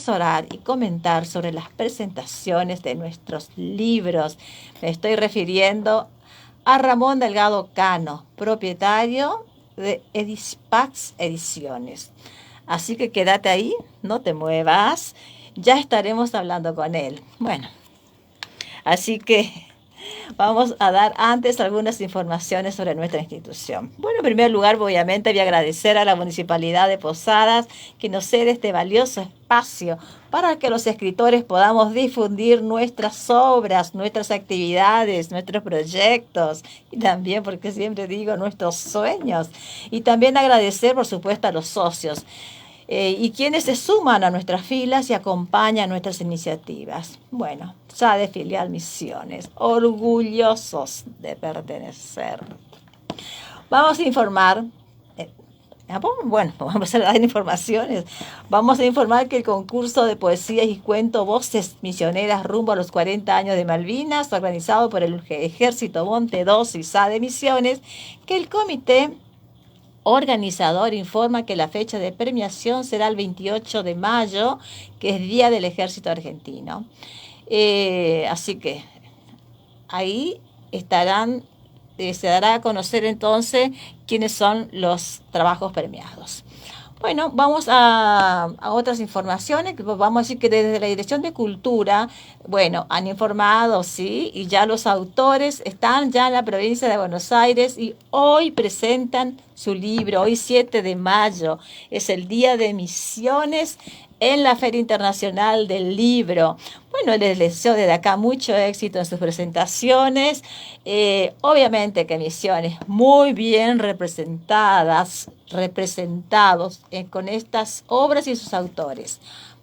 asesorar y comentar sobre las presentaciones de nuestros libros. Me estoy refiriendo a Ramón Delgado Cano, propietario de Edispax Ediciones. Así que quédate ahí, no te muevas, ya estaremos hablando con él. Bueno, así que vamos a dar antes algunas informaciones sobre nuestra institución. Bueno, en primer lugar, obviamente, voy a agradecer a la Municipalidad de Posadas que nos cede este valioso espacio para que los escritores podamos difundir nuestras obras, nuestras actividades, nuestros proyectos y también, porque siempre digo, nuestros sueños. Y también agradecer, por supuesto, a los socios y quienes se suman a nuestras filas y acompañan nuestras iniciativas. Bueno, SADE Filial Misiones, orgullosos de pertenecer. Vamos a informar, bueno, vamos a dar informaciones. Vamos a informar que el concurso de poesía y cuento Voces Misioneras rumbo a los 40 años de Malvinas, organizado por el Ejército Monte 2 y SADE Misiones, que el comité organizador informa que la fecha de premiación será el 28 de mayo, que es Día del Ejército Argentino. Así que ahí estarán, se dará a conocer entonces quiénes son los trabajos premiados. Bueno, vamos a otras informaciones. Vamos a decir que desde la Dirección de Cultura, bueno, han informado, sí, y ya los autores están ya en la provincia de Buenos Aires y hoy presentan su libro. Hoy 7 de mayo es el Día de Misiones en la Feria Internacional del Libro. Bueno, les deseo desde acá mucho éxito en sus presentaciones. Obviamente que Misiones muy bien representados con estas obras y sus autores.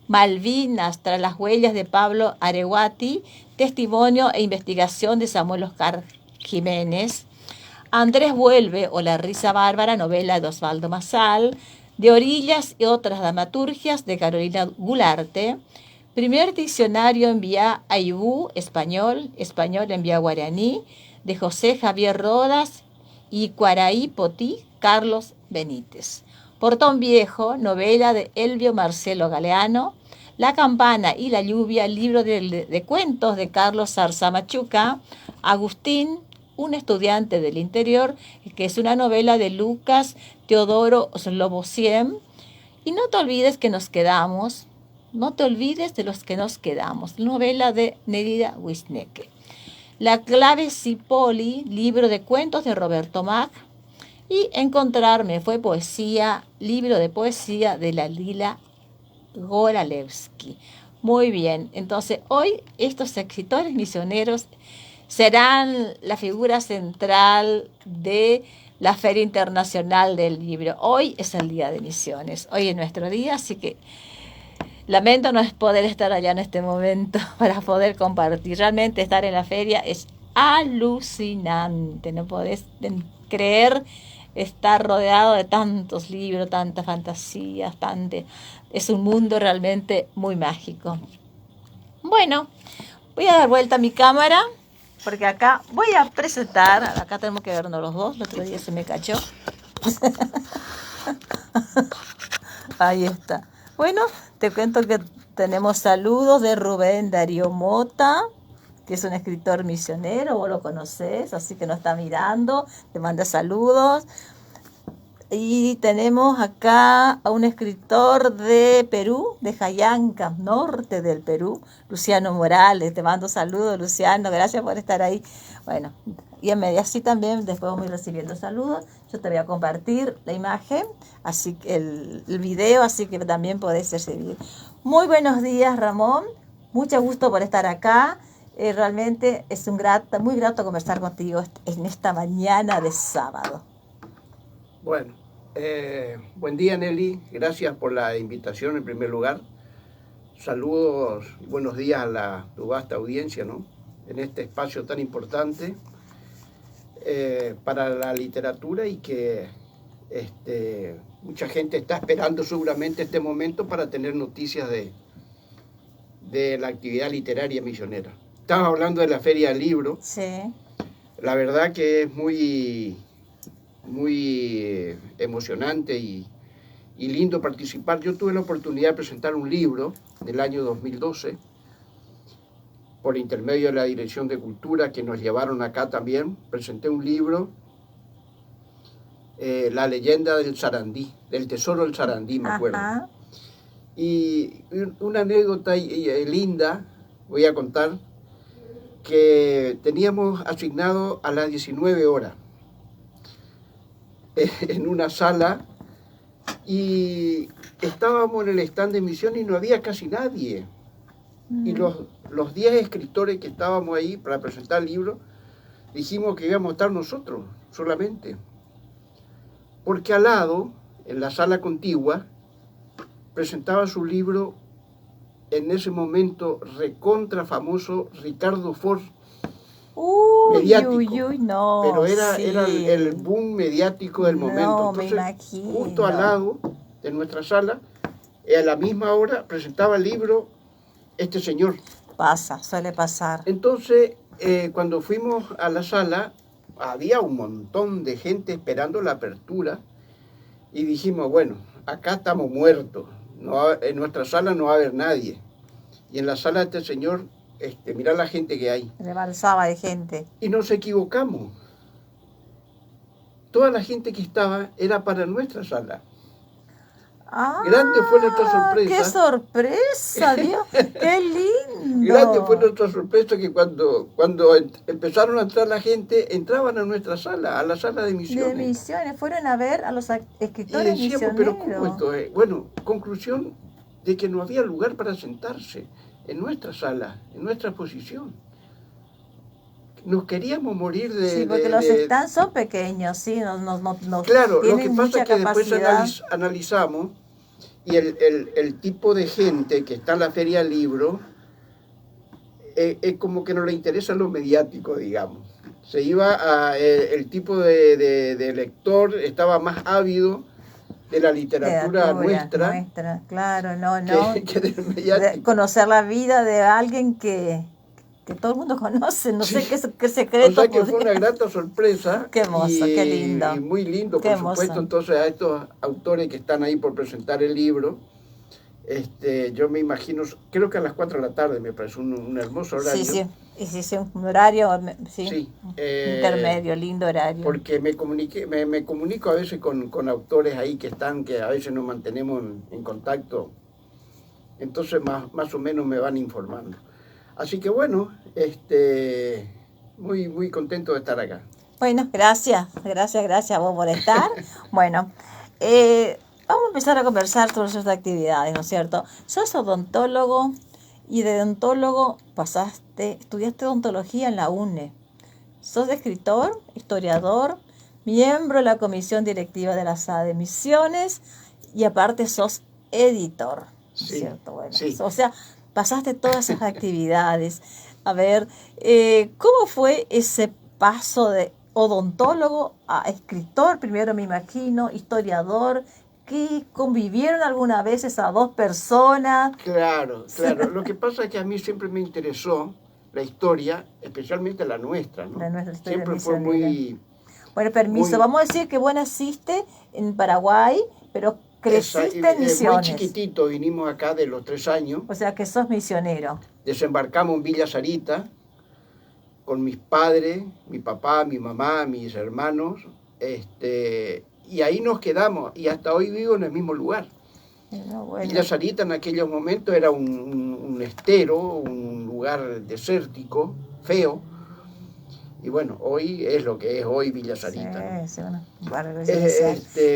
Malvinas, tras las huellas de Pablo Areguati, testimonio e investigación de Samuel Oscar Jiménez. Andrés vuelve o La risa bárbara, novela de Osvaldo Mazal. De orillas y otras dramaturgias de Carolina Gularte. Primer diccionario en vía Aibú, español en vía guaraní, de José Javier Rodas y Cuaraí Potí, Carlos Benítez. Portón Viejo, novela de Elvio Marcelo Galeano. La campana y la lluvia, libro de cuentos de Carlos Zarza Machuca. Agustín, un estudiante del interior, que es una novela de Lucas Teodoro Slobosiem. Y no te olvides que nos quedamos, no te olvides de los que nos quedamos, novela de Nerida Wisneke. La clave Cipoli, libro de cuentos de Roberto Mac. Y Encontrarme fue poesía, libro de poesía de la Lila Goralewski. Muy bien, entonces hoy estos escritores misioneros serán la figura central de la Feria Internacional del Libro. Hoy es el Día de Misiones, hoy es nuestro día, así que lamento no poder estar allá en este momento para poder compartir. Realmente estar en la feria es alucinante, no podés creer estar rodeado de tantos libros, tantas fantasías, es un mundo realmente muy mágico. Bueno, voy a dar vuelta a mi cámara, porque acá voy a presentar, acá tenemos que vernos los dos, el otro día se me cachó. Ahí está. Bueno, te cuento que tenemos saludos de Rubén Darío Mota, que es un escritor misionero, vos lo conocés, así que nos está mirando, te manda saludos. Y tenemos acá a un escritor de Perú, de Jayanca, norte del Perú, Luciano Morales. Te mando saludos, Luciano, gracias por estar ahí. Bueno, y en medio así también, después vamos a ir recibiendo saludos. Yo te voy a compartir la imagen, así que el video, así que también podés recibir. Muy buenos días, Ramón. Mucho gusto por estar acá. Realmente es muy grato conversar contigo en esta mañana de sábado. Bueno, buen día, Nelly. Gracias por la invitación en primer lugar. Saludos y buenos días a tu vasta audiencia, ¿no? En este espacio tan importante para la literatura y que mucha gente está esperando seguramente este momento para tener noticias de la actividad literaria misionera. Estamos hablando de la Feria del Libro. Sí. La verdad que es muy emocionante y y lindo participar. Yo tuve la oportunidad de presentar un libro del año 2012 por intermedio de la Dirección de Cultura, que nos llevaron acá también. Presenté un libro, La leyenda del Sarandí, del tesoro del Sarandí, me acuerdo. Ajá. Y una anécdota linda, voy a contar, que teníamos asignado a las 19 horas en una sala, y estábamos en el stand de emisión y no había casi nadie. Y los 10 escritores que estábamos ahí para presentar el libro, dijimos que íbamos a estar nosotros solamente. Porque al lado, en la sala contigua, presentaba su libro en ese momento recontra famoso Ricardo Ford, mediático. No, pero era sí. el boom mediático del momento. No, Entonces, me imagino. justo al lado de nuestra sala, a la misma hora presentaba el libro este señor. Suele pasar. Entonces, cuando fuimos a la sala, había un montón de gente esperando la apertura, y dijimos, bueno, acá estamos muertos, en nuestra sala no va a haber nadie. Y en la sala de este señor, mirá la gente que hay. Rebalsaba de gente. Y nos equivocamos. Toda la gente que estaba era para nuestra sala. Grande fue nuestra sorpresa. ¡Qué sorpresa, Dios! ¡Qué lindo! Grande fue nuestra sorpresa que cuando empezaron a entrar la gente, entraban a nuestra sala, a la sala de emisiones. De emisiones, fueron a ver a los escritores y decíamos, misioneros. pero ¿cómo esto es? Bueno, conclusión de que no había lugar para sentarse en nuestra sala, en nuestra posición. Nos queríamos morir de... Sí, porque los stands son pequeños, sí, no claro, lo que pasa es que capacidad. después analizamos, y el tipo de gente que está en la Feria del Libro es como que no le interesa lo mediático, digamos. Se iba el tipo de lector estaba más ávido de la literatura nuestra, claro, que del mediático. De conocer la vida de alguien que todo el mundo conoce, no sé qué secreto. O sea que fue una grata sorpresa. Qué hermoso, qué lindo. Y muy lindo, qué por hermoso. supuesto. Entonces, a estos autores que están ahí por presentar el libro, yo me imagino, creo que a las 4 de la tarde, me parece un hermoso horario. Sí, y sí, un horario, sí, intermedio, lindo horario. Porque me comunico a veces con autores ahí que a veces nos mantenemos en contacto, entonces más o menos me van informando. Así que bueno, muy, muy contento de estar acá. Bueno, gracias a vos por estar. Bueno, vamos a empezar a conversar sobre sus actividades, ¿no es cierto? Sos odontólogo y de odontólogo estudiaste odontología en la UNE. Sos escritor, historiador, miembro de la comisión directiva de la SAD de Misiones y aparte sos editor, sí, ¿cierto? Bueno, sí. O sea, pasaste todas esas actividades. A ver, ¿cómo fue ese paso de odontólogo a escritor? Primero me imagino, historiador, ¿que convivieron alguna vez esas dos personas? Claro. Lo que pasa es que a mí siempre me interesó la historia, especialmente la nuestra, ¿no? La nuestra historia siempre fue muy... Bueno, permiso, vamos a decir que vos naciste en Paraguay, pero creciste en Misiones. Muy chiquitito, vinimos acá de los 3 años. O sea que sos misionero. Desembarcamos en Villa Sarita con mis padres, mi papá, mi mamá, mis hermanos, y ahí nos quedamos, y hasta hoy vivo en el mismo lugar. Bueno. Villa Sarita en aquellos momentos era un estero, un lugar desértico, feo, y bueno, hoy es lo que es hoy Villa Sarita. Sí, ¿no?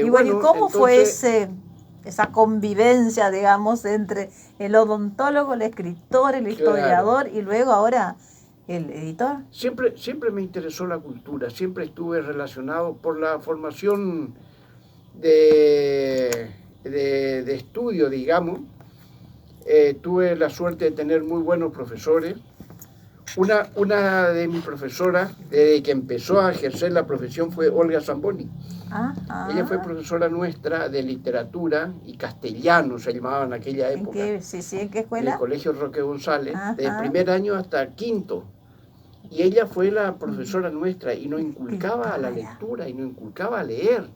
Y bueno, ¿cómo fue esa convivencia, digamos, entre el odontólogo, el escritor, el historiador y luego ahora el editor? Siempre me interesó la cultura, siempre estuve relacionado por la formación de estudio, digamos. Tuve la suerte de tener muy buenos profesores. Una de mis profesoras, desde que empezó a ejercer la profesión, fue Olga Zamboni. Ella fue profesora nuestra de literatura y castellano, se llamaba en aquella época. ¿En qué escuela? En el Colegio Roque González, desde primer año hasta quinto. Y ella fue la profesora nuestra y nos inculcaba la lectura y nos inculcaba a leer.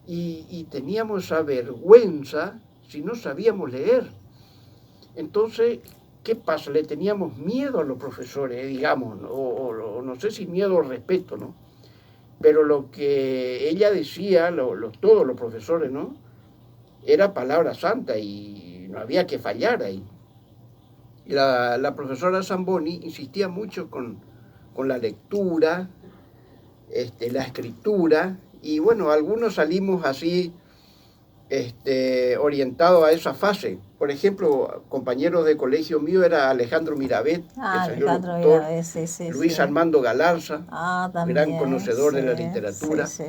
y teníamos esa vergüenza si no sabíamos leer. Entonces, ¿qué pasa? Le teníamos miedo a los profesores, digamos, o no sé si miedo o respeto, ¿no? Pero lo que ella decía, todos los profesores, ¿no? Era palabra santa y no había que fallar ahí. Y la profesora Zamboni insistía mucho con la lectura, la escritura, y bueno, algunos salimos así orientados a esa fase. Por ejemplo, compañeros de colegio mío era Alejandro Mirabet, que salió Alejandro locutor, Mirabet, sí, sí, Luis sí. Armando Galarza, También, gran conocedor sí, de la literatura, sí,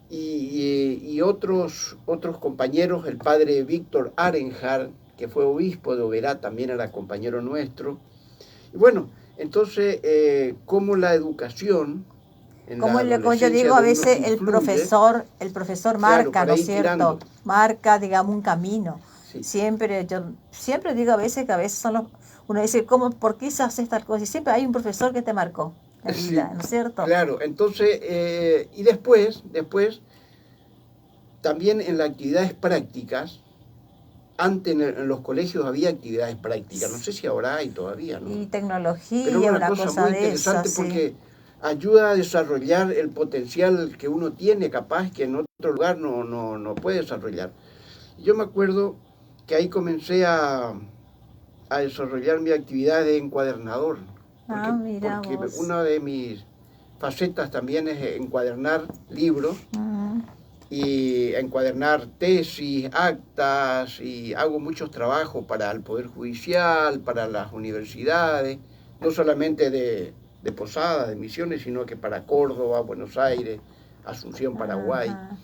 y otros compañeros, el padre Víctor Arenjar, que fue obispo de Oberá, también era compañero nuestro. Y bueno, entonces, cómo la educación en como la yo adolescencia digo, a de uno veces influye, el profesor claro, marca, para ¿no es ir cierto? tirando. Marca, digamos, un camino. Sí. Yo siempre digo a veces que a veces uno dice, ¿por qué haces tal cosa? Y siempre hay un profesor que te marcó la vida, Sí, ¿no es cierto? claro, entonces, y después, también en las actividades prácticas, antes en los colegios había actividades prácticas, no sé si ahora hay todavía, ¿no? Y Pero es tecnología, una una cosa cosa muy de interesante eso, sí. porque ayuda a desarrollar el potencial que uno tiene, capaz que en otro lugar no puede desarrollar. Yo me acuerdo que ahí comencé a desarrollar mi actividad de encuadernador, Mira porque vos. una de mis facetas también es encuadernar libros y encuadernar tesis, actas, y hago muchos trabajos para el Poder Judicial, para las universidades, no solamente de Posadas, de Misiones, sino que para Córdoba, Buenos Aires, Asunción, Paraguay. Ajá.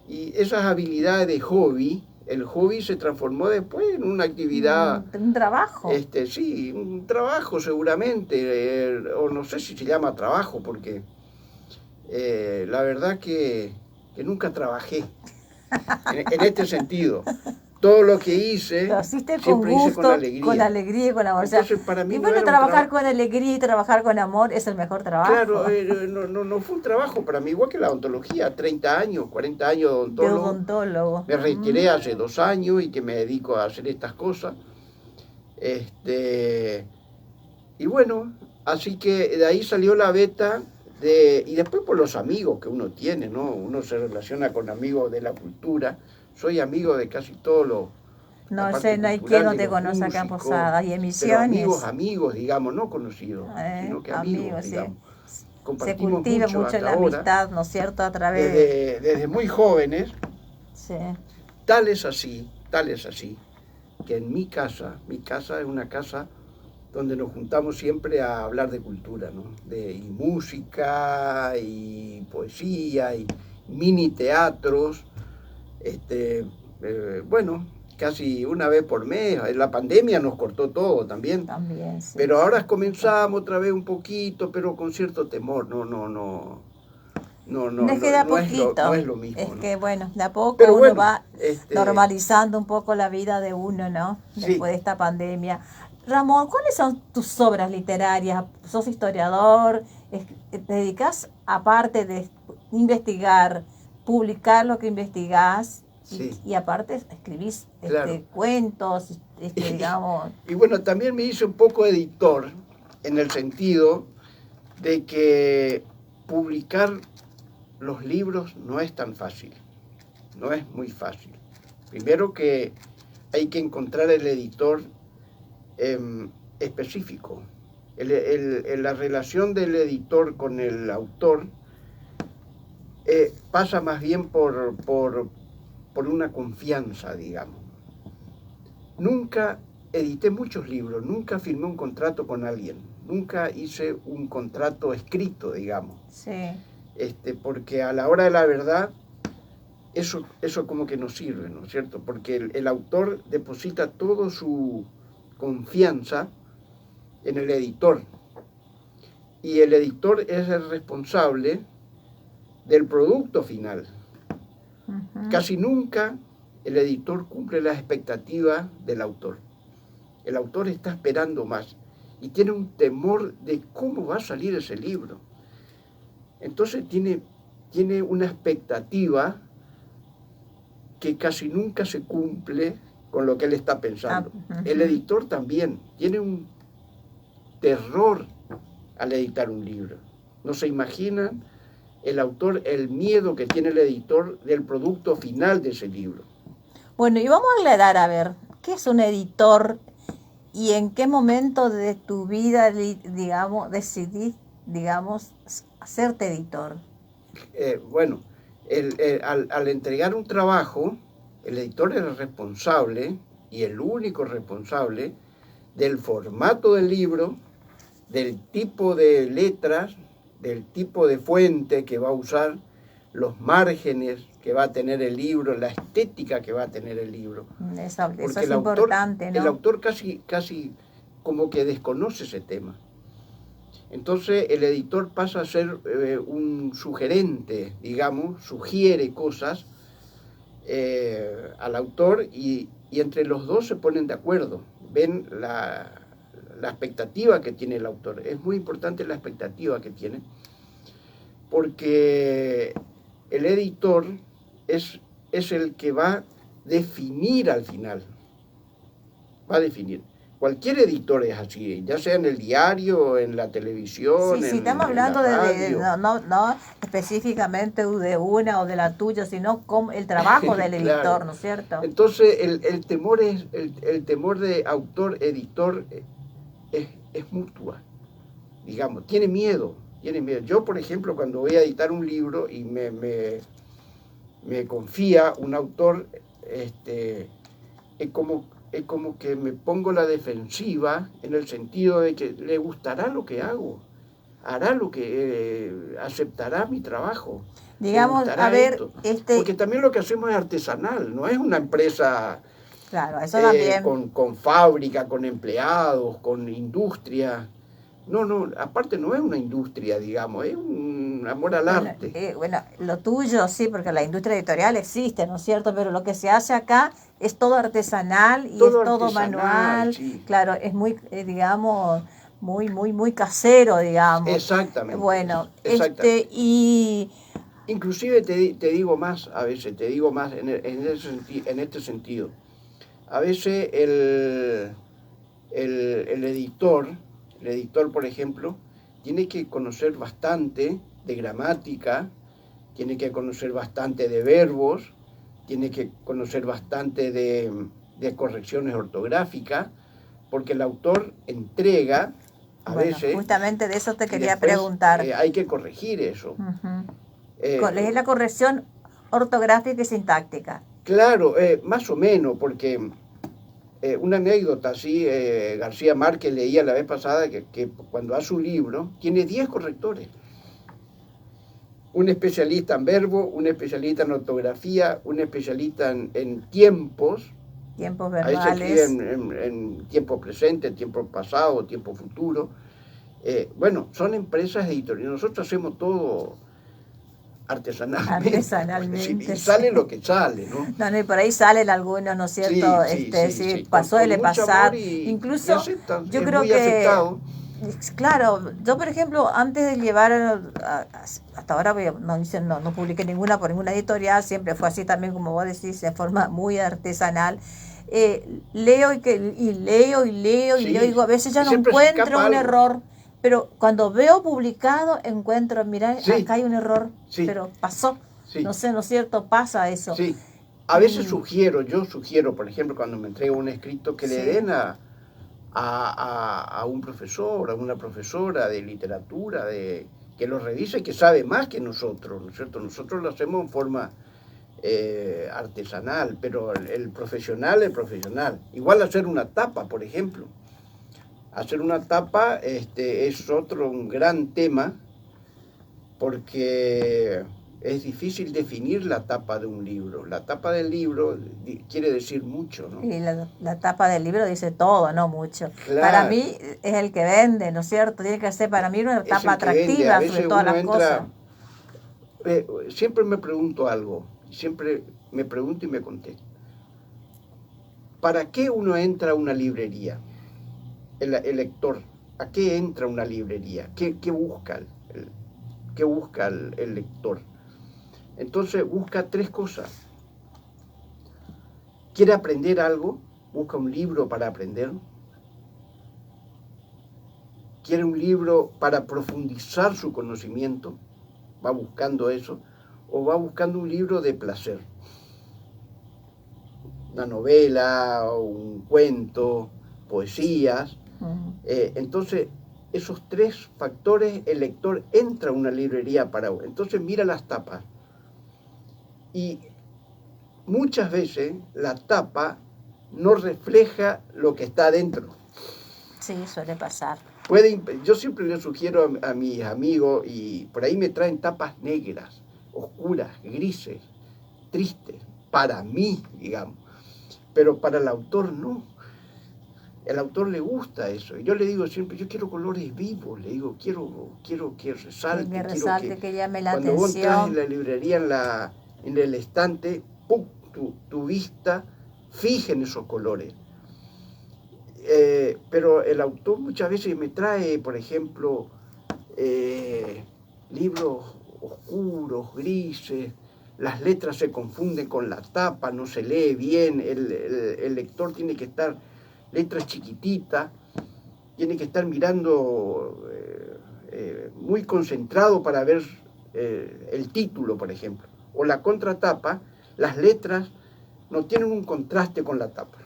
Y esas habilidades de hobby, el hobby se transformó después en una actividad. Un trabajo. Sí, un trabajo seguramente, o no sé si se llama trabajo, porque la verdad que nunca trabajé en este sentido. Todo lo que hice, Lo hiciste con siempre hice gusto, con alegría y con amor. Entonces, para mí y no bueno, era un trabajar trabajo. con alegría y trabajar con amor es el mejor trabajo. Claro, no fue un trabajo para mí, igual que la odontología, 30 años, 40 años de De odontólogo. odontólogo. Me retiré hace 2 años y que me dedico a hacer estas cosas. Y bueno, así que de ahí salió la beta y después por los amigos que uno tiene, ¿no? Uno se relaciona con amigos de la cultura. Soy amigo de casi todos los. No sé, no hay quien no te conozca acá en Posadas. Y en Pero Misiones. amigos, digamos, no conocidos, sino que amigos, sí. digamos. Se Compartimos cultiva mucho hasta la ahora, amistad, ¿no es cierto? A través de... desde muy jóvenes. Sí. Tal es así, que en mi casa es una casa donde nos juntamos siempre a hablar de cultura, ¿no? Y música, y poesía, y mini teatros, bueno, casi una vez por mes. La pandemia nos cortó todo también. También, sí. Pero ahora comenzamos otra vez un poquito, pero con cierto temor, no es que de a poquito, no es lo mismo. Es ¿no? que bueno, de a poco Pero uno bueno, va normalizando un poco la vida de uno, ¿no? Después de esta pandemia. Ramón, ¿cuáles son tus obras literarias? ¿Sos historiador? ¿Te dedicas, aparte de investigar, publicar lo que investigás? Sí. Y aparte escribís Claro. cuentos, digamos... Y bueno, también me hice un poco editor, en el sentido de que publicar los libros no es tan fácil, no es muy fácil. Primero que hay que encontrar el editor específico. La relación del editor con el autor pasa más bien por una confianza, digamos. Nunca edité muchos libros, nunca firmé un contrato con alguien, nunca hice un contrato escrito, digamos. Sí. Porque a la hora de la verdad, eso como que no sirve, ¿no es cierto? Porque el autor deposita toda su confianza en el editor. Y el editor es el responsable del producto final. Casi nunca el editor cumple las expectativas del autor. El autor está esperando más y tiene un temor de cómo va a salir ese libro. Entonces tiene tiene una expectativa que casi nunca se cumple con lo que él está pensando. El editor también tiene un terror al editar un libro. No se imaginan el autor, el miedo que tiene el editor del producto final de ese libro. Bueno, y vamos a aclarar, a ver, ¿qué es un editor y en qué momento de tu vida, digamos, decidís, digamos, hacerte editor? Bueno, al entregar un trabajo, el editor es el responsable y el único responsable del formato del libro, del tipo de letras, del tipo de fuente que va a usar, los márgenes que va a tener el libro, la estética que va a tener el libro. Eso es importante, ¿no? El autor casi como que desconoce ese tema. Entonces el editor pasa a ser un sugerente, digamos, sugiere cosas al autor y entre los dos se ponen de acuerdo, ven la expectativa que tiene el autor. Es muy importante la expectativa que tiene, porque el editor es el que va a definir al final, va a definir. Cualquier editor es así, ya sea en el diario, en la televisión. Sí, estamos hablando no específicamente de una o de la tuya, sino como el trabajo del editor, claro. ¿No es cierto? Entonces el temor es el temor de autor-editor es mutua, digamos, tiene miedo. Yo, por ejemplo, cuando voy a editar un libro y me confía un autor, es como que me pongo la defensiva en el sentido de que le gustará lo que hago, hará lo que aceptará mi trabajo. Digamos, a ver, porque también lo que hacemos es artesanal, no es una empresa, claro, eso también, con fábrica, con empleados, con industria. No, aparte no es una industria, digamos, es un amor al arte. Bueno, lo tuyo sí, porque la industria editorial existe, ¿no es cierto? Pero lo que se hace acá es todo artesanal y todo es todo manual. Sí. Claro, es muy, digamos, muy casero, digamos. Exactamente. Bueno, y inclusive te digo más, a veces, en este sentido. A veces el editor, por ejemplo, tiene que conocer bastante de gramática, tiene que conocer bastante de verbos, tiene que conocer bastante de correcciones ortográficas, porque el autor entrega a veces... Justamente de eso te quería preguntar. Hay que corregir eso. Es la corrección ortográfica y sintáctica. Claro, más o menos, porque... una anécdota, sí, García Márquez leía la vez pasada que cuando hace un libro tiene 10 correctores. Un especialista en verbo, un especialista en ortografía, un especialista en tiempos. Tiempos verbales. Ahí se escribe en tiempo presente, tiempo pasado, tiempo futuro. Bueno, son empresas editoriales. Nosotros hacemos todo artesanalmente. Y sale lo que sale, ¿no? No, y por ahí salen algunos, ¿no es cierto? Sí, pasó y le pasar. Incluso aceptan, yo creo que aceptado. Claro, yo por ejemplo, antes de llevar hasta ahora no publiqué ninguna por ninguna editorial, siempre fue así también, como vos decís, de forma muy artesanal. Leo y leo y digo, a veces ya no encuentro un error. Pero cuando veo publicado, encuentro, mirá, acá hay un error, pero pasó. Sí. No sé, ¿no es cierto? Pasa eso. Sí, a veces yo sugiero, por ejemplo, cuando me entrego un escrito, que le den a un profesor, a una profesora de literatura, que lo revise, que sabe más que nosotros, ¿no es cierto? Nosotros lo hacemos en forma artesanal, pero el profesional. Igual hacer una tapa, por ejemplo. Hacer una tapa es un gran tema, porque es difícil definir la tapa de un libro. La tapa del libro quiere decir mucho, ¿no? Y la tapa del libro dice todo, no mucho. Claro. Para mí es el que vende, ¿no es cierto? Tiene que ser para mí una tapa atractiva sobre todas las cosas. Siempre me pregunto algo, siempre me pregunto y me contesto. ¿Para qué uno entra a una librería? El lector, ¿a qué entra una librería? ¿Qué busca el lector? Entonces busca 3 cosas. ¿Quiere aprender algo? Busca un libro para aprender. ¿Quiere un libro para profundizar su conocimiento? Va buscando eso. O va buscando un libro de placer. Una novela, o un cuento, poesías. Entonces, esos 3 factores, el lector entra a una librería para... Entonces mira las tapas. Y muchas veces la tapa no refleja lo que está adentro. Sí, suele pasar. Yo siempre le sugiero a mis amigos, y por ahí me traen tapas negras, oscuras, grises, tristes, para mí, digamos. Pero para el autor no. El autor le gusta eso. Y yo le digo siempre, yo quiero colores vivos. Le digo, quiero que resalte. Que resalte, que llame la cuando atención. Cuando vos entras en la librería, en el estante, ¡pum!, tu vista fija en esos colores. Pero el autor muchas veces me trae, por ejemplo, libros oscuros, grises, las letras se confunden con la tapa, no se lee bien, el lector tiene que estar, letras chiquititas, tiene que estar mirando muy concentrado para ver el título, por ejemplo, o la contratapa. Las letras no tienen un contraste con la tapa.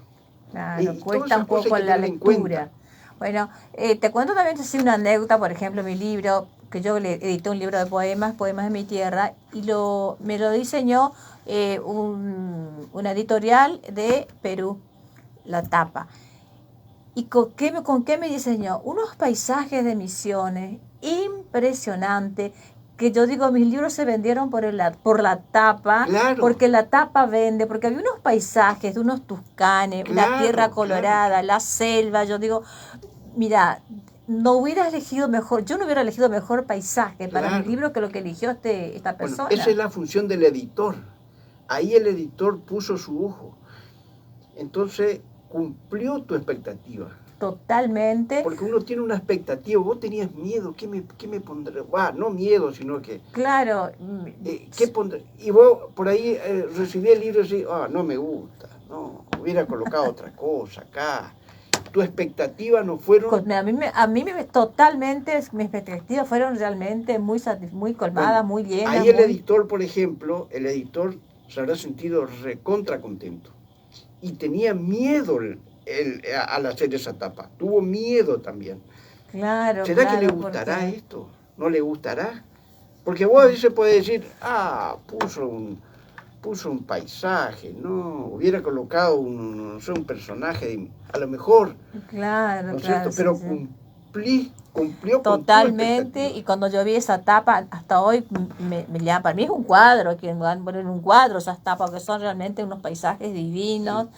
Claro, cuesta un poco la lectura. Bueno, te cuento también así una anécdota, por ejemplo, mi libro, que yo le edité un libro de poemas de mi tierra, y me lo diseñó una editorial de Perú, la tapa. ¿Y con qué me diseñó? Unos paisajes de Misiones impresionantes, que yo digo, mis libros se vendieron por la tapa, claro, porque la tapa vende, porque había unos paisajes de unos tuscanes, claro, una tierra colorada, claro, la selva. Yo digo, mira, yo no hubiera elegido mejor paisaje para mi libro que lo que eligió esta persona. Bueno, esa es la función del editor. Ahí el editor puso su ojo. Entonces, cumplió tu expectativa. Totalmente. Porque uno tiene una expectativa. Vos tenías miedo. ¿Qué me pondré? No miedo, sino que... Claro. ¿Qué pondré? Y vos por ahí recibí el libro y decís, no me gusta. No, hubiera colocado otra cosa acá. Tu expectativa no fueron... A mí totalmente, mis expectativas fueron realmente muy colmadas, muy llenas. Ahí el editor, por ejemplo, se habrá sentido recontra contento. Y tenía miedo al hacer esa tapa. Tuvo miedo también. Claro. ¿Será que le gustará esto? ¿No le gustará? Porque vos a veces podés decir, puso un paisaje, no, hubiera colocado un personaje, a lo mejor. Claro, ¿no es claro. cierto? Pero sí. Cumplió totalmente, y cuando yo vi esa tapa, hasta hoy me llama, para mí es un cuadro, que van a poner un cuadro esas tapas, que son realmente unos paisajes divinos. Sí.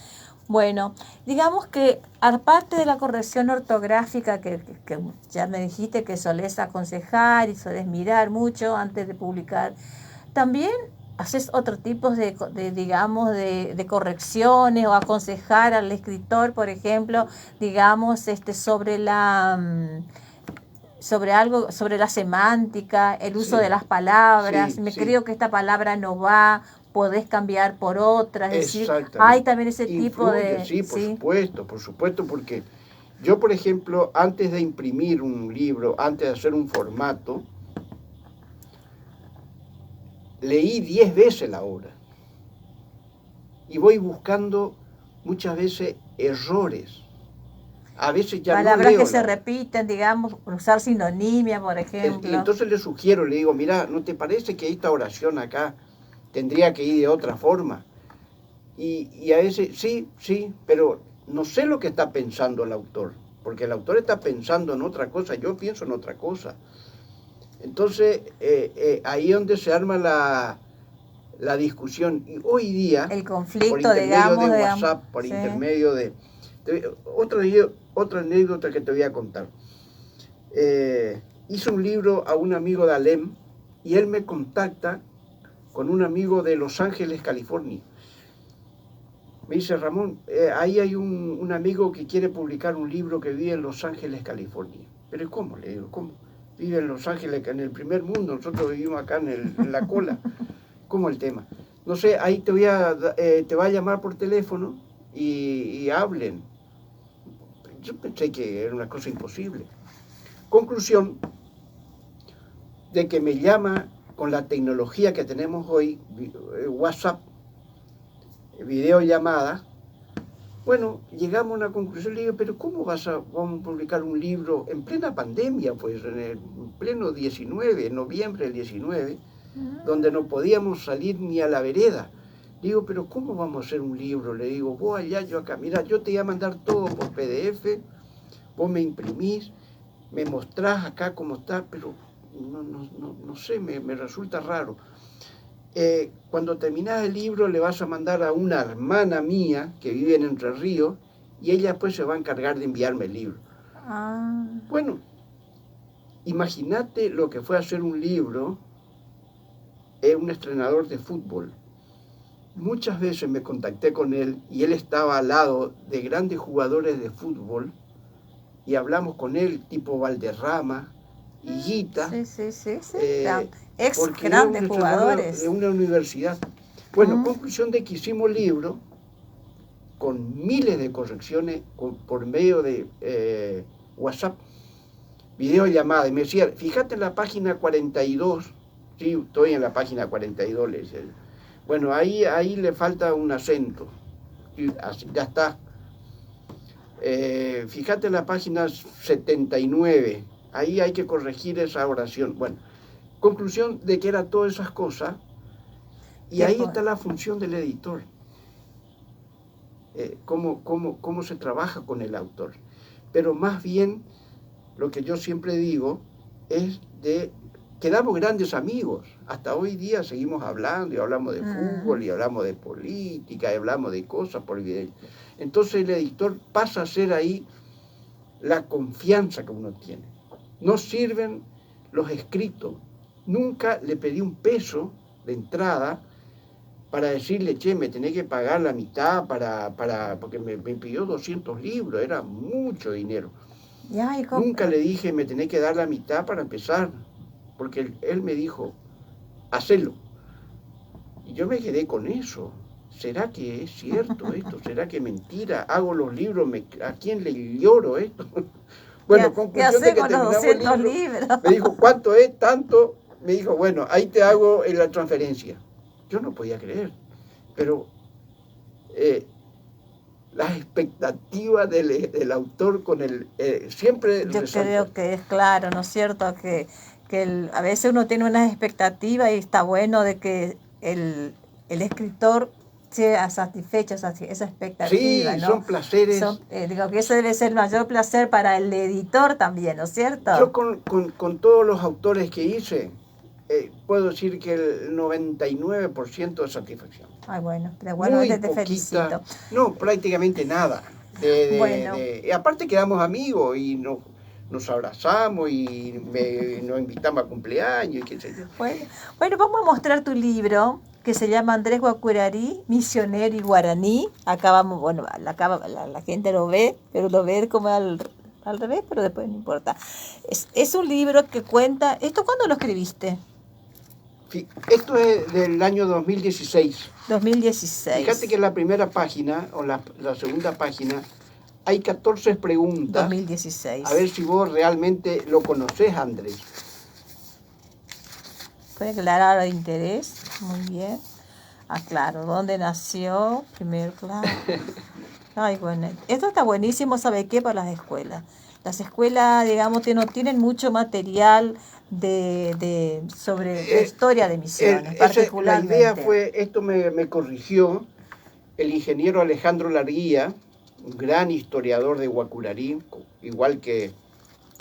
Bueno, digamos que aparte de la corrección ortográfica que ya me dijiste que solés aconsejar y solés mirar mucho antes de publicar, también haces otro tipo de correcciones o aconsejar al escritor, por ejemplo, digamos, sobre la semántica, el uso de las palabras. Creo que esta palabra no va, podés cambiar por otra, es decir, hay también ese tipo de... Sí, por supuesto, porque yo, por ejemplo, antes de imprimir un libro, antes de hacer un formato, leí 10 veces la obra y voy buscando muchas veces errores. A veces ya palabras no leo que se repiten, digamos, usar sinonimia, por ejemplo. Entonces le sugiero, le digo, mira, ¿no te parece que esta oración acá tendría que ir de otra forma? Y a veces, sí, pero no sé lo que está pensando el autor, porque el autor está pensando en otra cosa, yo pienso en otra cosa. Entonces, ahí es donde se arma la discusión. Y hoy día, el conflicto, por intermedio de WhatsApp, por intermedio de... Otra anécdota que te voy a contar. Hice un libro a un amigo de Alem y él me contacta con un amigo de Los Ángeles, California. Me dice, Ramón, ahí hay un amigo que quiere publicar un libro que vive en Los Ángeles, California. Pero ¿cómo? Le digo, ¿cómo? Vive en Los Ángeles, en el primer mundo, nosotros vivimos acá en la cola. ¿Cómo el tema? No sé, ahí te va a llamar por teléfono y hablen. Yo pensé que era una cosa imposible. Conclusión de que me llama con la tecnología que tenemos hoy, WhatsApp, videollamada. Bueno, llegamos a una conclusión, le digo, pero ¿cómo vamos a publicar un libro en plena pandemia, pues en el pleno 19, en noviembre del 19, donde no podíamos salir ni a la vereda? Digo, pero ¿cómo vamos a hacer un libro? Le digo, vos allá, yo acá, mira, yo te voy a mandar todo por PDF, vos me imprimís, me mostrás acá cómo está, pero no sé, me resulta raro. Cuando terminás el libro le vas a mandar a una hermana mía que vive en Entre Ríos y ella después se va a encargar de enviarme el libro. Bueno, imagínate lo que fue hacer un libro, un entrenador de fútbol. Muchas veces me contacté con él y él estaba al lado de grandes jugadores de fútbol y hablamos con él, tipo Valderrama, Higuita, ex grandes jugadores de una universidad. Bueno, conclusión de que hicimos libro con miles de correcciones por medio de WhatsApp, videollamada, y me decía, fíjate en la página 42, sí, estoy en la página 42, le decía. Bueno, ahí le falta un acento, y así, ya está. Fíjate en la página 79, ahí hay que corregir esa oración. Bueno, conclusión de que era todas esas cosas, y ahí está la función del editor. Cómo se trabaja con el autor. Pero más bien, lo que yo siempre digo es de quedamos grandes amigos. Hasta hoy día seguimos hablando y hablamos de fútbol y hablamos de política y hablamos de cosas por video. Entonces el editor pasa a ser ahí la confianza que uno tiene. No sirven los escritos. Nunca le pedí un peso de entrada para decirle, che, me tenés que pagar la mitad porque me pidió 200 libros, era mucho dinero. Nunca le dije, me tenés que dar la mitad para empezar, porque él me dijo, hacelo. Y yo me quedé con eso. ¿Será que es cierto esto? ¿Será que es mentira? Hago los libros, ¿a quién le lloro esto? Bueno, conclusión de que terminamos el libro. Me dijo, ¿cuánto es? Tanto. Me dijo, bueno, ahí te hago la transferencia. Yo no podía creer, pero las expectativas del autor con siempre... Yo creo que es claro, ¿no es cierto? Que a veces uno tiene unas expectativas y está bueno de que el escritor sea satisfecho esa expectativa. Sí, ¿no? Son placeres. Digo que ese debe ser el mayor placer para el editor también, ¿no es cierto? Yo con todos los autores que hice, puedo decir que el 99% de satisfacción. Ay, bueno, pero bueno, te felicito. No, prácticamente nada. Aparte quedamos amigos y nos abrazamos y nos invitamos a cumpleaños y qué sé yo. Bueno, vamos a mostrar tu libro que se llama Andrés Guacuararí, misionero y guaraní. Acá vamos, bueno, la gente lo ve, pero lo ve como al revés, pero después no importa. Es un libro que cuenta... ¿Esto cuándo lo escribiste? Esto es del año 2016. 2016. Fíjate que en la primera página, o la segunda página, hay 14 preguntas. 2016. A ver si vos realmente lo conocés, Andrés. Puede aclarar de interés. Muy bien. Claro. ¿Dónde nació? Primero, claro. Ay, bueno. Esto está buenísimo, ¿sabe qué? Para las escuelas. Las escuelas, digamos, no tienen mucho material sobre la historia de Misiones, particularmente. La idea fue, esto me corrigió el ingeniero Alejandro Larguía, un gran historiador de Guacurarí, igual que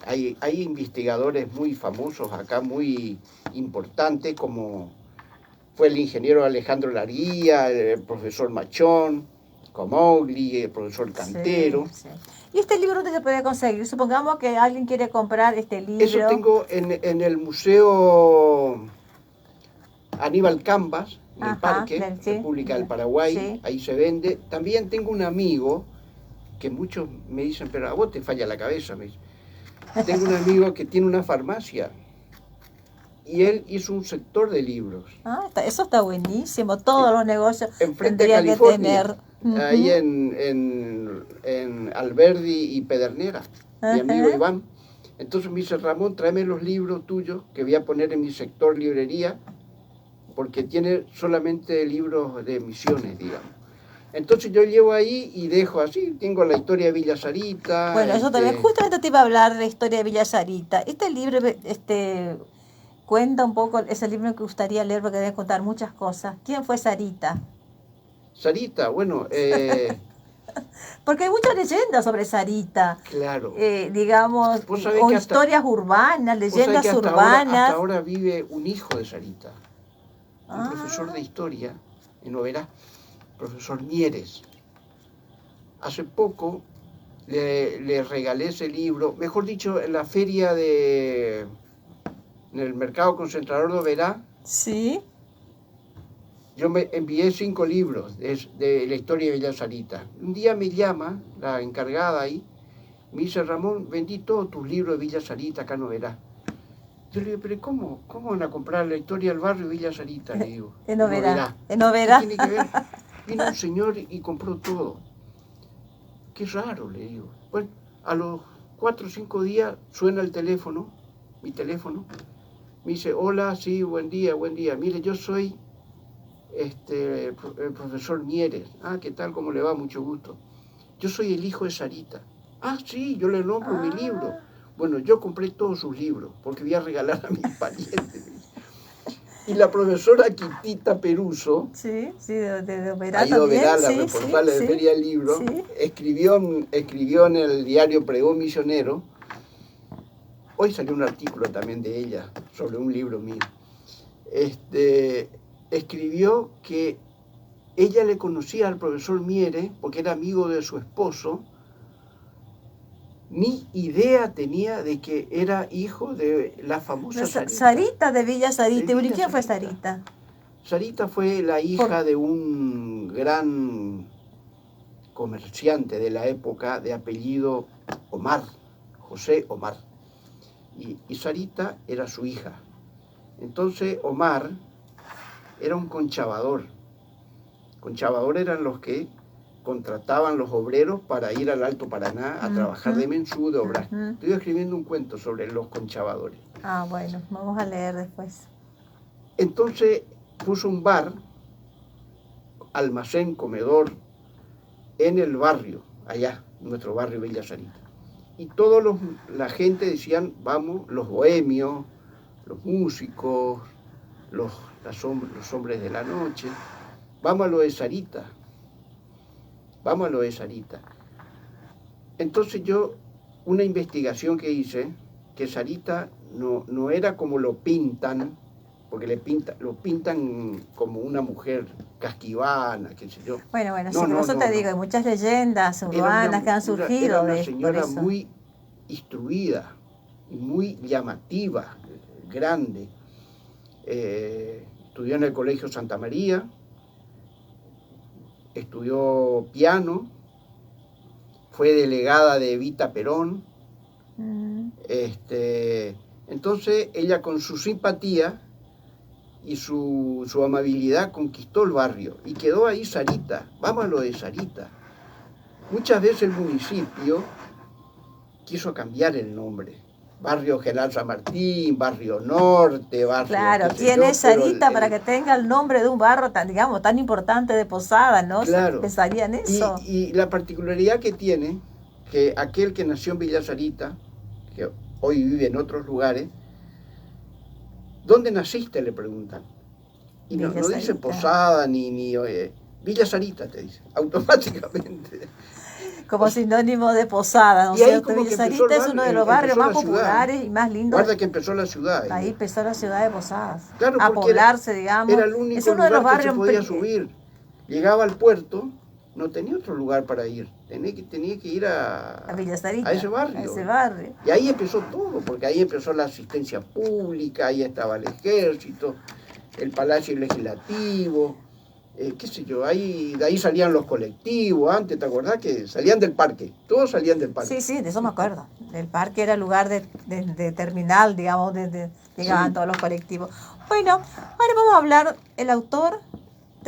hay investigadores muy famosos acá, muy importantes, como fue el ingeniero Alejandro Larguía, el profesor Machón, Comogli, el profesor Cantero. Sí. ¿Y este libro dónde se puede conseguir? Supongamos que alguien quiere comprar este libro. Eso tengo en el Museo Aníbal Cambas, en el Parque, República del Paraguay, ahí se vende. También tengo un amigo, que muchos me dicen, pero a vos te falla la cabeza, me dice. Tengo un amigo que tiene una farmacia y él hizo un sector de libros. Eso está buenísimo. Todos los negocios Enfrente de tendrían que California, tener. ahí en Alberdi y Pedernera, mi amigo Ajá. Iván. Entonces me dice, Ramón, tráeme los libros tuyos que voy a poner en mi sector librería, porque tiene solamente libros de misiones, digamos. Entonces yo llevo ahí y dejo así, tengo la historia de Villa Sarita. Bueno, eso también, justamente te iba a hablar de la historia de Villa Sarita. Este libro cuenta un poco, es el libro que gustaría leer porque debe contar muchas cosas. ¿Quién fue Sarita? Sarita, bueno, porque hay muchas leyendas sobre Sarita. claro. Digamos, o historias urbanas, leyendas urbanas. Hasta ahora vive un hijo de Sarita, un profesor de historia en Oberá, profesor Mieres. Hace poco le regalé ese libro, mejor dicho, en la feria en el mercado concentrador de Oberá. Sí. Yo me envié 5 libros de la historia de Villa Sarita. Un día me llama la encargada ahí, me dice, Ramón, vendí todos tus libros de Villa Sarita acá en Oberá. Yo le digo, pero ¿cómo van a comprar la historia del barrio de Villa Sarita? Le digo. En Oberá. En Oberá. ¿Qué tiene que ver? Vino un señor y compró todo. Qué raro, le digo. Bueno, a los 4 o 5 días suena el teléfono, mi teléfono. Me dice, hola, sí, buen día. Mire, yo soy el profesor Mieres. ¿Qué tal? ¿Cómo le va? Mucho gusto. Yo soy el hijo de Sarita. Sí, yo le nombro mi libro. Bueno, yo compré todos sus libros porque voy a regalar a mis parientes. Y la profesora Quitita Peruso, sí, de Oberá ahí de Oberá, la responsable de Feria del Libro, sí. escribió en el diario Pregón Misionero. Hoy salió un artículo también de ella sobre un libro mío. Escribió que ella le conocía al profesor Mieres porque era amigo de su esposo. Ni idea tenía de que era hijo de la famosa Sarita. Sarita de Villa Sarita. ¿Y quién fue Sarita? Sarita fue la hija de un gran comerciante de la época de apellido Omar, José Omar. Y Sarita era su hija. Entonces Omar era un conchavador. Conchavador eran los que contrataban los obreros para ir al Alto Paraná a trabajar de mensú, de obrar. Estoy escribiendo un cuento sobre los conchavadores. Bueno, vamos a leer después. Entonces puso un bar, almacén, comedor, en el barrio, allá, en nuestro barrio Villa Sarita. Y la gente decían, vamos, los bohemios, los músicos, los hombres de la noche, vamos a lo de Sarita. Vamos a lo de Sarita. Entonces una investigación que hice, que Sarita no era como lo pintan, porque lo pintan como una mujer casquivana, qué sé yo. Bueno, sí, por eso te digo, hay muchas leyendas urbanas que han surgido. Era una señora muy instruida, muy llamativa, grande. Estudió en el Colegio Santa María, estudió piano, fue delegada de Evita Perón. Entonces ella con su simpatía y su amabilidad conquistó el barrio y quedó ahí Sarita. Vamos a lo de Sarita. Muchas veces el municipio quiso cambiar el nombre. Barrio General San Martín, Barrio Norte, Barrio... Claro, ¿quién es Sarita para que tenga el nombre de un barrio tan importante de Posada, no? Claro. Pensaría en eso. Y la particularidad que tiene, que aquel que nació en Villa Sarita, que hoy vive en otros lugares, ¿dónde naciste?, le preguntan. Y no dice Posada ni Villa Sarita, te dice, automáticamente. Como sinónimo de Posada, ¿no es cierto? Villa Sarita es uno de los barrios más populares y más lindos. Guarda que empezó la ciudad. Ahí empezó la ciudad de Posadas. Claro, a poblarse, digamos. Era el único es uno de los lugar barrios que se podía subir. Llegaba al puerto, no tenía otro lugar para ir. Tenía que ir a Villa Sarita, a ese barrio. A ese barrio. Y ahí empezó todo, porque ahí empezó la asistencia pública, ahí estaba el ejército, el Palacio Legislativo, qué sé yo, de ahí salían los colectivos antes, ¿te acordás? Que salían del parque, todos salían del parque. Sí, sí, de eso me acuerdo. El parque era el lugar de terminal, digamos, llegaban Sí. todos los colectivos. Bueno, ahora vamos a hablar, el autor,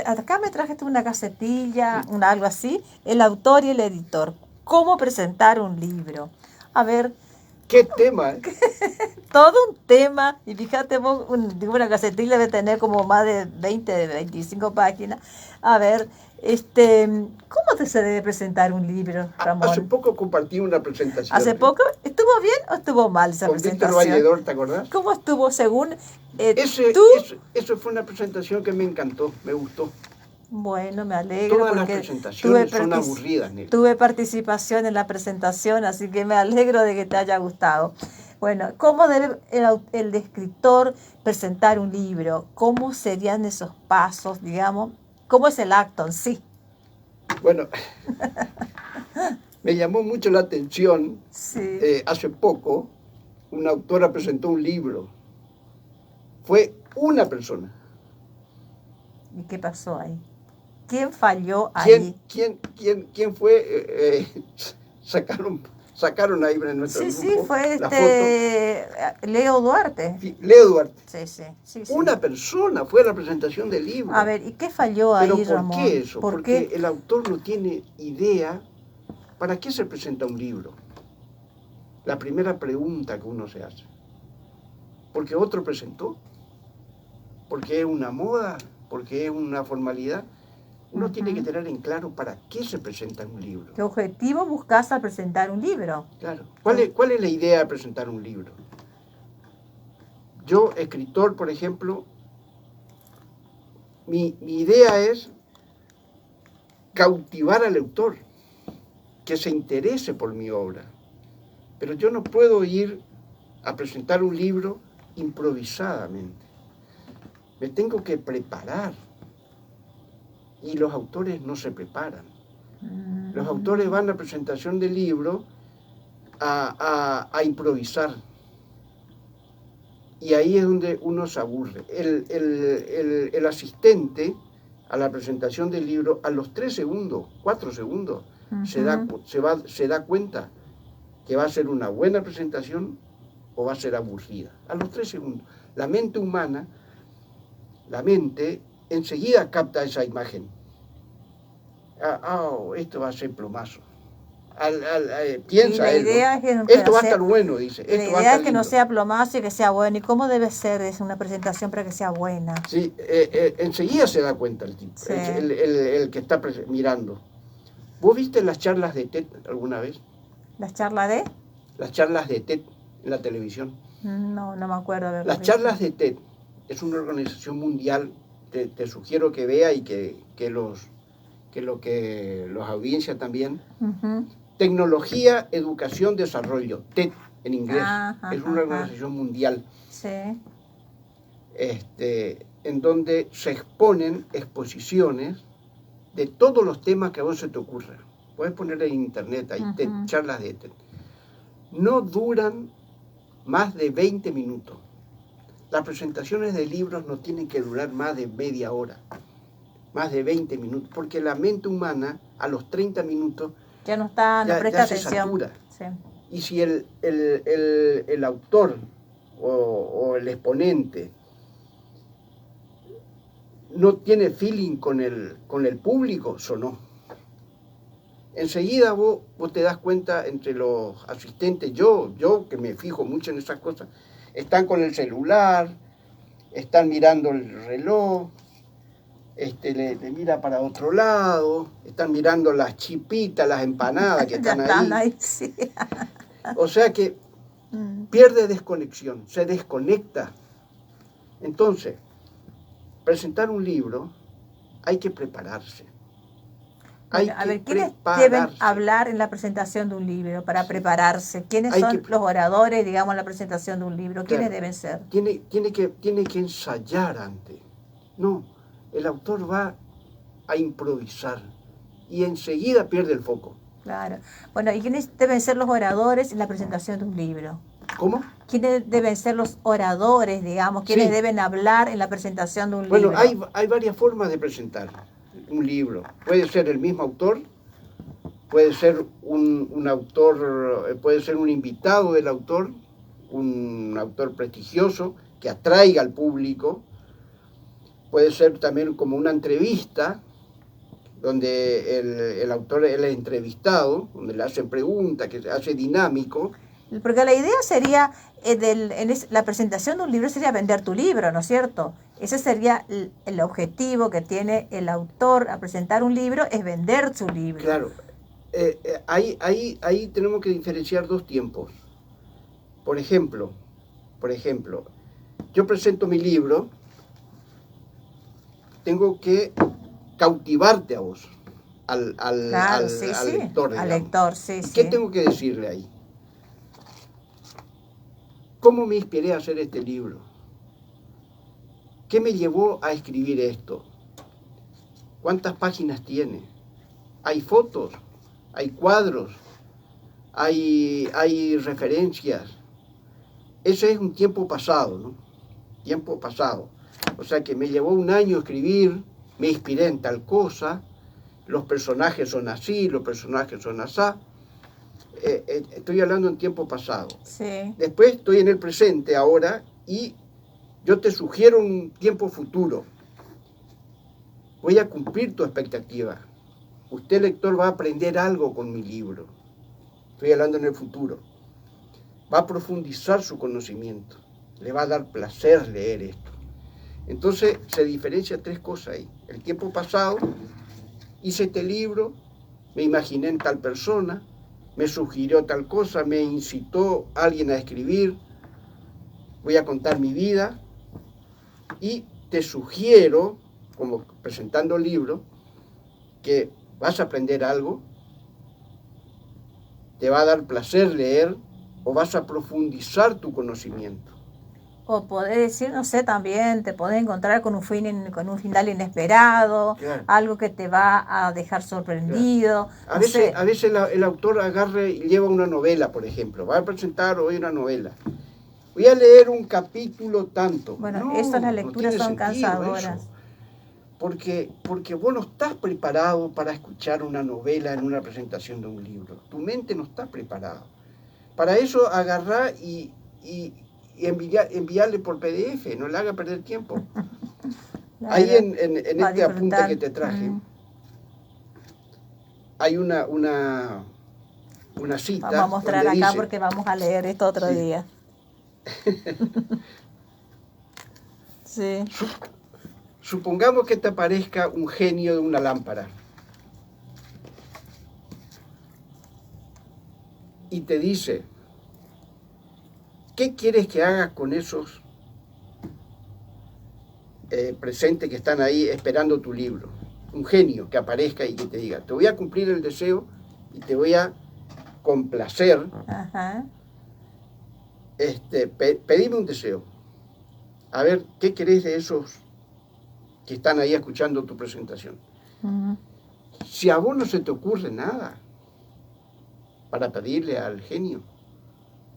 acá me traje una casetilla, algo así, el autor y el editor. ¿Cómo presentar un libro? A ver, ¿Qué tema? todo un tema, y fíjate vos, una casetilla debe tener como más de 20, de 25 páginas. A ver, ¿cómo se debe presentar un libro, Ramón? Hace poco compartí una presentación. ¿Hace poco? ¿Estuvo bien o estuvo mal esa con Víctor presentación? Valledor, ¿te acordás? ¿Cómo estuvo según tú? Eso fue una presentación que me encantó, me gustó. Bueno, me alegro Todas las porque presentaciones son aburridas, Nelly. tuve participación en la presentación, así que me alegro de que te haya gustado. Bueno, ¿cómo debe el escritor presentar un libro? ¿Cómo serían esos pasos, digamos? ¿Cómo es el acto en sí? Bueno, me llamó mucho la atención, Sí. hace poco, una autora presentó un libro. Fue una persona. ¿Y qué pasó ahí? ¿Quién falló ahí? ¿Quién fue? Sacaron ahí en nuestro Sí, grupo sí, fue la foto. Leo Duarte. Leo Duarte. Sí. Una persona fue a la presentación del libro. A ver, ¿y qué falló ahí, ¿Pero por Ramón? qué eso? ¿Por Porque qué? el autor no tiene idea para qué se presenta un libro. La primera pregunta que uno se hace. ¿Porque otro presentó? ¿Porque es una moda? ¿Porque es una formalidad? Uno tiene que tener en claro para qué se presenta un libro. ¿Qué objetivo buscas al presentar un libro? Claro. ¿Cuál es la idea de presentar un libro? Yo, escritor, por ejemplo, mi idea es cautivar al lector, que se interese por mi obra. Pero yo no puedo ir a presentar un libro improvisadamente. Me tengo que preparar. Y los autores no se preparan. Los autores van a la presentación del libro a improvisar. Y ahí es donde uno se aburre. El asistente a la presentación del libro, a los 3 segundos, 4 segundos, se da cuenta que va a ser una buena presentación o va a ser aburrida. A los 3 segundos. La mente humana, enseguida capta esa imagen. Esto va a ser plomazo. Piensa y la idea él, ¿no? Es que Esto va a estar bueno, dice. La idea es que no sea plomazo y que sea bueno. ¿Y cómo debe ser una presentación para que sea buena? Sí, enseguida se da cuenta el tipo, sí. el que está mirando. ¿Vos viste las charlas de TED alguna vez? ¿Las charlas de? Las charlas de TED en la televisión. No me acuerdo de Las charlas de TED es una organización mundial. Te sugiero que vea y que los audiencias también. Tecnología, Educación, Desarrollo, TED en inglés. Es una organización mundial. Sí. En donde se exponen exposiciones de todos los temas que a vos se te ocurran. Puedes poner en internet ahí, TED, charlas de TED. No duran más de 20 minutos. Las presentaciones de libros no tienen que durar más de media hora, más de 20 minutos, porque la mente humana a los 30 minutos ya no presta atención. Satura. Sí. Y si el autor o el exponente no tiene feeling con el público, sonó. Enseguida vos te das cuenta entre los asistentes, yo que me fijo mucho en esas cosas, están con el celular, están mirando el reloj, le mira para otro lado, están mirando las chipitas, las empanadas que están ahí. Sí. O sea que pierde desconexión, se desconecta. Entonces, presentar un libro hay que prepararse. ¿Quiénes deben hablar en la presentación de un libro para prepararse? ¿Quiénes son los oradores, digamos, en la presentación de un libro? ¿Quiénes deben ser? Tiene que ensayar antes. No, el autor va a improvisar y enseguida pierde el foco. Claro. Bueno, ¿y quiénes deben ser los oradores en la presentación de un libro? ¿Cómo? ¿Quiénes deben ser los oradores, digamos? ¿Quiénes deben hablar en la presentación de un libro? Bueno, hay varias formas de presentar. un libro. Puede ser el mismo autor, puede ser un autor, puede ser un invitado del autor, un autor prestigioso que atraiga al público, puede ser también como una entrevista, donde el autor es el entrevistado, donde le hacen preguntas, que se hace dinámico. Porque la idea sería, la presentación de un libro sería vender tu libro, ¿no es cierto? Ese sería el objetivo que tiene el autor a presentar un libro, es vender su libro. Claro, ahí tenemos que diferenciar dos tiempos. Por ejemplo, yo presento mi libro, tengo que cautivarte a vos, al lector, digamos. Al lector, sí, ¿Qué tengo que decirle ahí? ¿Cómo me inspiré a hacer este libro? ¿Qué me llevó a escribir esto? ¿Cuántas páginas tiene? ¿Hay fotos? ¿Hay cuadros? ¿Hay referencias? Ese es un tiempo pasado, ¿no? Tiempo pasado. O sea que me llevó un año escribir, me inspiré en tal cosa, los personajes son así, los personajes son asá. Estoy hablando en tiempo pasado. Sí. Después estoy en el presente ahora y yo te sugiero un tiempo futuro. Voy a cumplir tu expectativa. Usted, lector, va a aprender algo con mi libro. Estoy hablando en el futuro. Va a profundizar su conocimiento. Le va a dar placer leer esto. Entonces se diferencia tres cosas ahí. El tiempo pasado, hice este libro, me imaginé en tal persona, me sugirió tal cosa, me incitó alguien a escribir, voy a contar mi vida y te sugiero, como presentando el libro, que vas a aprender algo, te va a dar placer leer o vas a profundizar tu conocimiento. O poder decir, no sé, también te podés encontrar con un final inesperado, claro, algo que te va a dejar sorprendido. Claro. A veces el autor agarra y lleva una novela, por ejemplo. Va a presentar hoy una novela. Voy a leer un capítulo tanto. Bueno, no, esas las lecturas son cansadoras. Eso. Porque vos no estás preparado para escuchar una novela en una presentación de un libro. Tu mente no está preparada. Para eso agarrar y enviarle por PDF, no le haga perder tiempo. Ahí en este apunte que te traje, hay una cita. Vamos a mostrar acá dice, porque vamos a leer esto otro día. Sí. Supongamos que te aparezca un genio de una lámpara y te dice, ¿qué quieres que hagas con esos presentes que están ahí esperando tu libro? Un genio que aparezca y que te diga, te voy a cumplir el deseo y te voy a complacer. Ajá. Pedime un deseo. A ver, ¿qué querés de esos que están ahí escuchando tu presentación? Uh-huh. Si a vos no se te ocurre nada para pedirle al genio,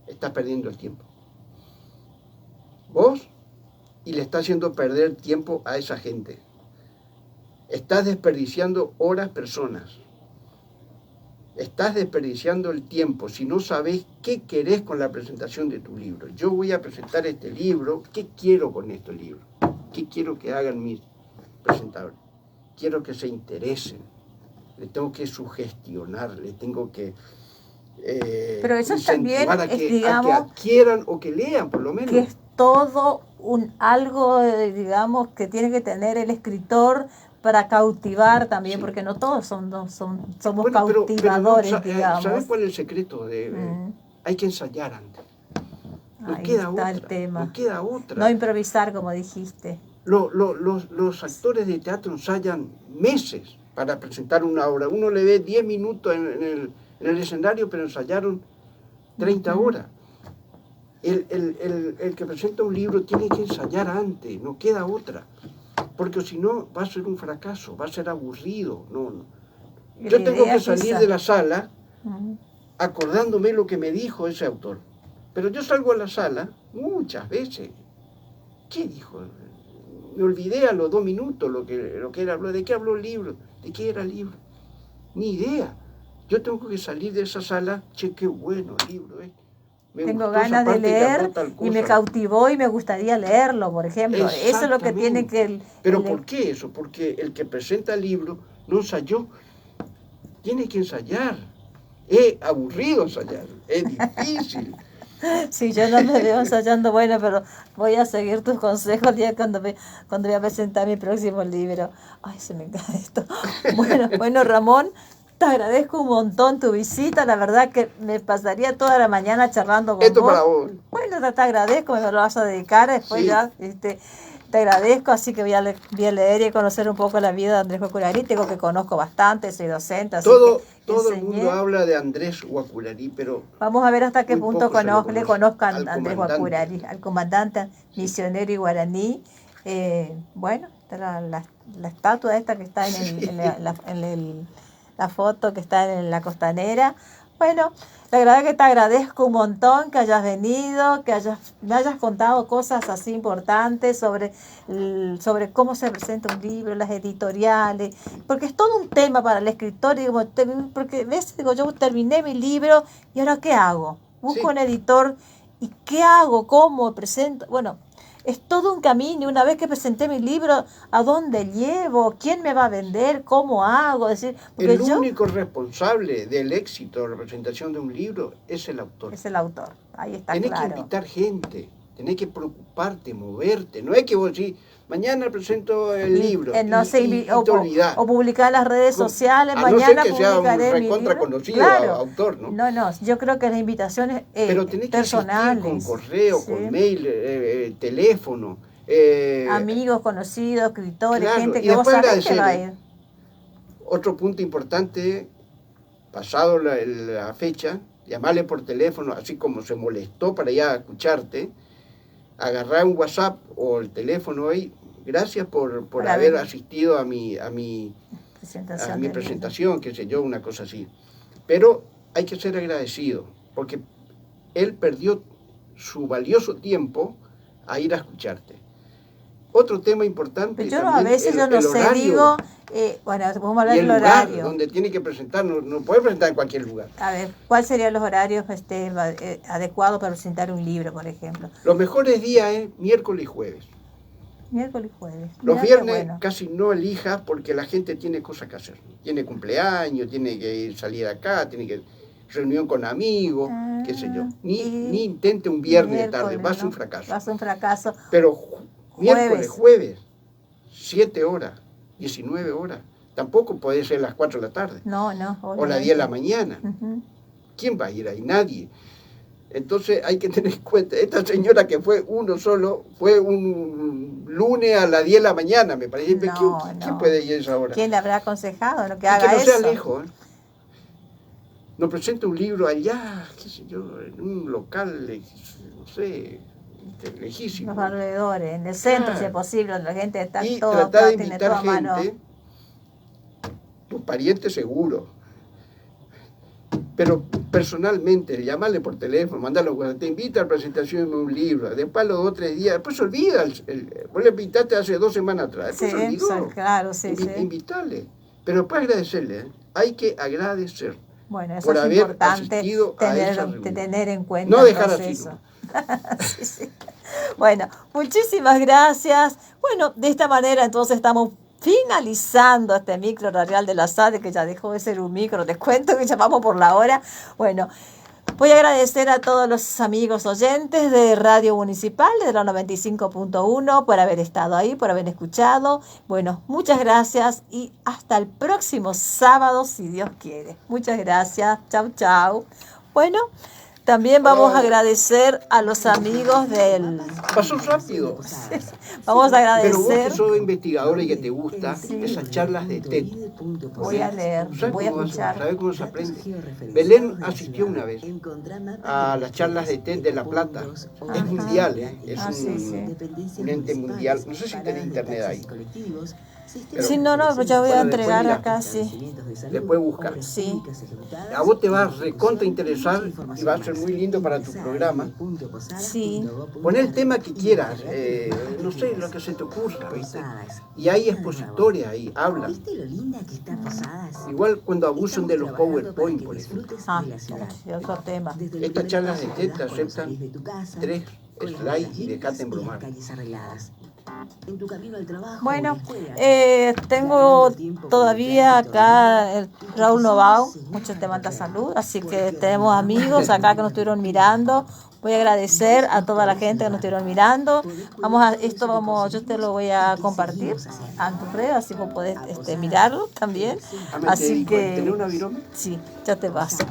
estás perdiendo el tiempo. Vos, y le estás haciendo perder tiempo a esa gente. Estás desperdiciando horas, personas. Estás desperdiciando el tiempo si no sabés qué querés con la presentación de tu libro. Yo voy a presentar este libro, ¿qué quiero con este libro? ¿Qué quiero que hagan mis presentadores? Quiero que se interesen, le tengo que sugestionar, le tengo que pero eso también a que adquieran o que lean, por lo menos. Que es todo algo, digamos, que tiene que tener el escritor para cautivar también, sí, porque no todos somos bueno, cautivadores, pero digamos. ¿Sabes cuál es el secreto? Hay que ensayar antes. No Ahí queda está otra, el tema. No queda otra. No improvisar, como dijiste. Los actores de teatro ensayan meses para presentar una obra. Uno le ve 10 minutos en el escenario, pero ensayaron 30 horas. El que presenta un libro tiene que ensayar antes, no queda otra. Porque si no, va a ser un fracaso, va a ser aburrido. No. Yo tengo que salir de la sala acordándome lo que me dijo ese autor. Pero yo salgo a la sala muchas veces. ¿Qué dijo? me olvidé a los 2 minutos lo que era, ¿de qué habló el libro? ¿De qué era el libro? Ni idea. Yo tengo que salir de esa sala, che, qué bueno el libro, Tengo ganas de leer y me cautivó y me gustaría leerlo, por ejemplo. Eso es lo que tiene que... ¿Pero por qué eso? Porque el que presenta el libro no ensayó. Tiene que ensayar. Es aburrido ensayar, es difícil. Sí, yo no me veo ensayando, bueno, pero voy a seguir tus consejos el día cuando voy a presentar mi próximo libro. Ay, se me encanta esto. Bueno, Ramón, te agradezco un montón tu visita, la verdad que me pasaría toda la mañana charlando con Esto vos. Para vos. Bueno, te agradezco, me lo vas a dedicar después, sí. Ya, te agradezco, así que voy a leer y conocer un poco la vida de Andrés Guacullarí. Tengo que conozco bastante, soy docente, así todo enseñé. El mundo habla de Andrés Guacullarí, pero vamos a ver hasta qué punto le conozcan a Andrés Guacullarí, al comandante misionero y guaraní. Bueno, la estatua esta que está en la foto que está en la costanera. Bueno, la verdad que te agradezco un montón que hayas venido, que me hayas contado cosas así importantes sobre cómo se presenta un libro, las editoriales, porque es todo un tema para el escritor, porque ves, digo, yo terminé mi libro y ahora ¿qué hago? Busco un editor y ¿qué hago? ¿Cómo presento? Bueno, es todo un camino. Una vez que presenté mi libro, ¿a dónde llevo? ¿Quién me va a vender? ¿Cómo hago? Es decir, el único responsable del éxito de la presentación de un libro es el autor. Es el autor, ahí está claro. Tenés que invitar gente, tenés que preocuparte, moverte. No es que vos decís, mañana presento el libro y te olvidás. O publicar en las redes sociales, mañana publicaré mi libro. Recontra conocido, claro. Autor, ¿no? No, yo creo que las invitaciones pero tenés personales. Que con correo, con mail, teléfono. Amigos, conocidos, escritores, claro, gente que vos sabés que va a ir. Otro punto importante, pasado la fecha, llamarle por teléfono, así como se molestó para ir a escucharte, agarrar un WhatsApp o el teléfono ahí. Gracias por haber asistido a mi presentación, qué sé yo, una cosa así. Pero hay que ser agradecido, porque él perdió su valioso tiempo a ir a escucharte. Otro tema importante. Pero a veces yo no sé, digo, bueno, vamos a hablar del horario. Donde tiene que presentar, no puede presentar en cualquier lugar. A ver, ¿cuáles serían los horarios adecuados para presentar un libro, por ejemplo? Los mejores días es miércoles y jueves. Miércoles y jueves. Los viernes casi no elijas porque la gente tiene cosas que hacer. Tiene cumpleaños, tiene que salir acá, tiene que reunión con amigos, qué sé yo. Ni intente un viernes de tarde, va a ser un fracaso. Va a ser un fracaso. Pero miércoles, jueves, 7 horas, 19 horas. Tampoco puede ser las 4 de la tarde. No. O las 10 de la mañana. ¿Quién va a ir ahí? Nadie. Entonces hay que tener en cuenta, esta señora que fue uno solo, fue un lunes a las 10 de la mañana, me parece. ¿Quién puede ir a esa hora? ¿Quién le habrá aconsejado que haga eso? Que no sea lejos. Nos presenta un libro allá, qué sé yo, en un local, no sé, lejísimo. Los alrededores, en el centro, si es posible, donde la gente está y todo tratar de tiene invitar toda mano. gente, tus parientes seguro. Pero personalmente, llamarle por teléfono, mandarlo, cuando te invita a la presentación de un libro, después los 2 o 3 días, después se olvida. Vos le invitaste hace 2 semanas atrás, después se olvidó. Claro, sí. Invitarle. Pero después agradecerle, hay que agradecer. Bueno, eso por es haber importante asistido a esa reunión. Tener en cuenta. No dejar así. Sí. Bueno, muchísimas gracias. Bueno, de esta manera entonces estamos finalizando este micro radial de la SADE, que ya dejó de ser un micro, les cuento que ya vamos por la hora. Bueno, voy a agradecer a todos los amigos oyentes de Radio Municipal, de la 95.1, por haber estado ahí, por haber escuchado. Bueno, muchas gracias y hasta el próximo sábado, si Dios quiere. Muchas gracias. Chau, chau. Bueno, también vamos a agradecer a los amigos del... Pasó rápido. Vamos a agradecer... Pero vos que sos investigadora y que te gusta esas charlas de TED. Voy a leer, voy a escuchar. ¿Sabes cómo se aprende? Belén asistió una vez a las charlas de TED de La Plata. Es mundial, es un ente mundial. No sé si tenés internet ahí. Pero Sí, no, pues ya voy a bueno, después entregar mira, acá, sí. después buscar. Sí. A vos te va a recontra interesar y va a ser muy lindo para tu programa. Sí. Pon el tema que quieras, no sé, lo que se te ocurra, ¿viste? Y hay expositores ahí, hablan. Igual cuando abusan de los PowerPoint, por ejemplo. Ah, sí, otro tema. Estas charlas de TED te aceptan 3 slides y dejate embromar. Bueno, tengo todavía acá el Raúl Novao, muchos te manda salud, así que tenemos amigos acá que nos estuvieron mirando. Voy a agradecer a toda la gente que nos estuvieron mirando. Yo te lo voy a compartir a tu red, así vos podés mirarlo también. Así que ¿Tenés una virome? sí, ya te paso.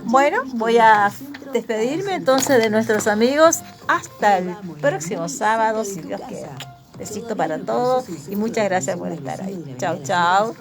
Bueno, voy a despedirme entonces de nuestros amigos hasta el próximo sábado, si Dios quiere. Besito para todos y muchas gracias por estar ahí. Chao, chao.